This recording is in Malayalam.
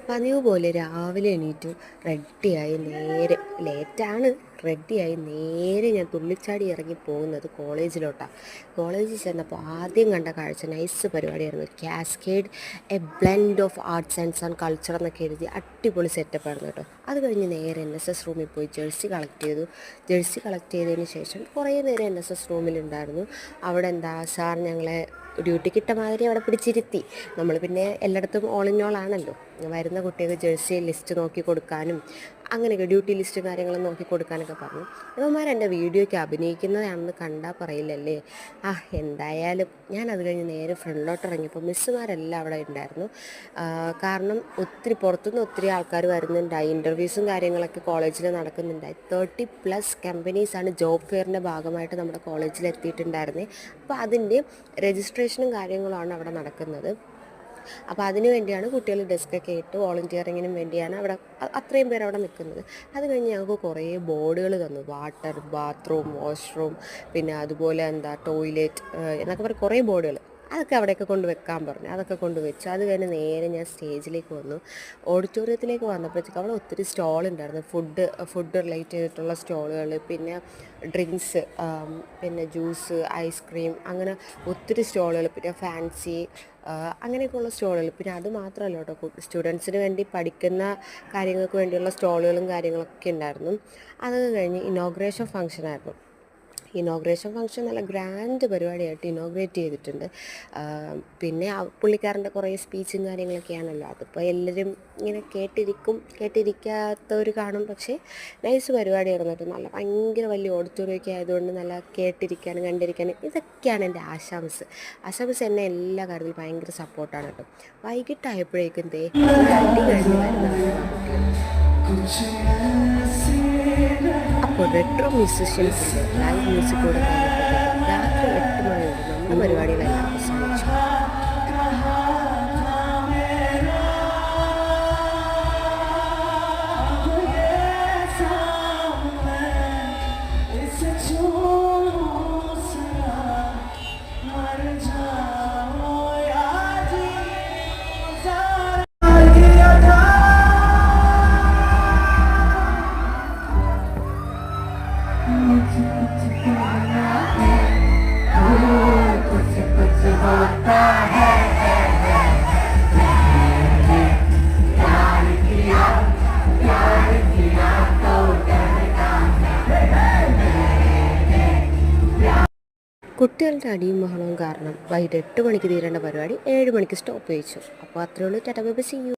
പതിവ് പോലെ രാവിലെ എണീറ്റു റെഡിയായി നേരെ ലേറ്റാണ് റെഡിയായി നേരെ ഞാൻ തുള്ളിച്ചാടി ഇറങ്ങി പോകുന്നത് കോളേജിലോട്ടാണ്. കോളേജിൽ ചെന്നപ്പോൾ ആദ്യം കണ്ട കാഴ്ച നൈസ് പരിപാടിയായിരുന്നു. Cascade A blend of arts and culture എന്നൊക്കെ എഴുതി അടിപൊളി സെറ്റപ്പായിരുന്നു കേട്ടോ. അത് കഴിഞ്ഞ് നേരെ NSS റൂമിൽ പോയി ജേഴ്സി കളക്ട് ചെയ്തു. ജേഴ്സി കളക്ട് ചെയ്തതിന് ശേഷം കുറേ നേരം NSS റൂമിലുണ്ടായിരുന്നു. അവിടെ സാർ ഞങ്ങളെ ഡ്യൂട്ടിക്ക് ഇട്ട മാതിരി അവിടെ പിടിച്ചിരുത്തി. നമ്മൾ പിന്നെ എല്ലായിടത്തും ഓൾ ഇൻ ഓൾ ആണല്ലോ. വരുന്ന കുട്ടികൾക്ക് ജേഴ്സി ലിസ്റ്റ് നോക്കി കൊടുക്കാനും അങ്ങനെയൊക്കെ ഡ്യൂട്ടി ലിസ്റ്റ് കാര്യങ്ങളും നോക്കി കൊടുക്കാനൊക്കെ പറഞ്ഞു. ഇവന്മാരെൻ്റെ വീഡിയോയ്ക്ക് അഭിനയിക്കുന്നതാണെന്ന് കണ്ടാൽ പറയില്ലല്ലേ. എന്തായാലും ഞാൻ അത് കഴിഞ്ഞ് നേരെ ഫ്രണ്ടിലോട്ട് ഇറങ്ങിയപ്പോൾ മിസ്സുമാരെല്ലാം അവിടെ ഉണ്ടായിരുന്നു. കാരണം പുറത്തുനിന്ന് ഒത്തിരി ആൾക്കാർ വരുന്നുണ്ടായി. ഇൻ്റർവ്യൂസും കാര്യങ്ങളൊക്കെ കോളേജിൽ നടക്കുന്നുണ്ടായി. 30+ കമ്പനീസാണ് ജോബ് ഫെയറിൻ്റെ ഭാഗമായിട്ട് നമ്മുടെ കോളേജിൽ എത്തിയിട്ടുണ്ടായിരുന്നത്. അപ്പോൾ അതിൻ്റെ രജിസ്ട്രേഷനും കാര്യങ്ങളുമാണ് അവിടെ നടക്കുന്നത്. അപ്പോൾ അതിനു വേണ്ടിയാണ് കുട്ടികൾ ഡെസ്കൊക്കെ ഇട്ട് വോളണ്ടിയറിങ്ങിനും വേണ്ടിയാണ് അവിടെ അത്രയും പേര് അവിടെ നിൽക്കുന്നത്. അത് കഴിഞ്ഞ് ഞങ്ങൾക്ക് കുറേ ബോർഡുകൾ തന്നു. വാട്ടർ, ബാത്റൂം, വാഷ്റൂം, പിന്നെ അതുപോലെ ടോയ്ലറ്റ് എന്നൊക്കെ പറഞ്ഞ് കുറേ ബോർഡുകൾ. അതൊക്കെ അവിടെയൊക്കെ കൊണ്ട് വെക്കാൻ പറഞ്ഞു. അതൊക്കെ കൊണ്ട് വെച്ചു. അത് കഴിഞ്ഞ് നേരെ ഞാൻ സ്റ്റേജിലേക്ക് വന്നു. ഓഡിറ്റോറിയത്തിലേക്ക് വന്നപ്പോഴത്തേക്ക് അവിടെ ഒത്തിരി സ്റ്റോൾ ഉണ്ടായിരുന്നു. ഫുഡ് റിലേറ്റ് ചെയ്തിട്ടുള്ള സ്റ്റോളുകൾ, പിന്നെ ഡ്രിങ്ക്സ്, പിന്നെ ജ്യൂസ്, ഐസ്ക്രീം, അങ്ങനെ ഒത്തിരി സ്റ്റോളുകൾ, പിന്നെ ഫാൻസി അങ്ങനെയൊക്കെയുള്ള സ്റ്റോളുകൾ. പിന്നെ അത് മാത്രമല്ല കേട്ടോ, സ്റ്റുഡൻസിന് വേണ്ടി പഠിക്കുന്ന കാര്യങ്ങൾക്ക് വേണ്ടിയുള്ള സ്റ്റോളുകളും കാര്യങ്ങളൊക്കെ ഉണ്ടായിരുന്നു. അതൊക്കെ കഴിഞ്ഞ് ഇനോഗ്രേഷൻ ഫംഗ്ഷനായിരുന്നു. ഇനോഗ്രേഷൻ ഫംഗ്ഷൻ നല്ല ഗ്രാൻഡ് പരിപാടിയായിട്ട് ഇനോഗ്രേറ്റ് ചെയ്തിട്ടുണ്ട്. പിന്നെ പുള്ളിക്കാരൻ്റെ കുറേ സ്പീച്ചും കാര്യങ്ങളൊക്കെയാണല്ലോ. അതിപ്പോൾ എല്ലാവരും ഇങ്ങനെ കേട്ടിരിക്കാത്തവർ കാണും. പക്ഷേ നൈസ് പരിപാടിയായിരുന്നു കേട്ടോ. നല്ല ഭയങ്കര വലിയ ഓഡിറ്റോറിയമൊക്കെ ആയതുകൊണ്ട് നല്ല കേട്ടിരിക്കാനും കണ്ടിരിക്കാനും ഇതൊക്കെയാണ് എൻ്റെ ആശാംസ് എന്നെ എല്ലാ കാര്യത്തിലും ഭയങ്കര സപ്പോർട്ടാണ് കേട്ടോ. വൈകിട്ടായപ്പോഴേക്കും അടി കഴിഞ്ഞ് അപ്പോൾ റെട്രോ മ്യൂസിഷ്യൻസിൻ്റെ ലൈവ് മ്യൂസിക്കോട് കഴിഞ്ഞപ്പോഴത്തേക്കും രാത്രി 8 മണിയോടെ നമ്മുടെ പരിപാടികളെല്ലാം അവസാനിച്ചു. കുട്ടികളുടെ അടിയും ബഹളവും കാരണം വൈകിട്ട് 8 മണിക്ക് തീരേണ്ട പരിപാടി 7 മണിക്ക് സ്റ്റോപ്പ് ചെയ്യിച്ചു. അപ്പോൾ അത്രയേ ഉള്ളൂ. Tata bye bye, see U.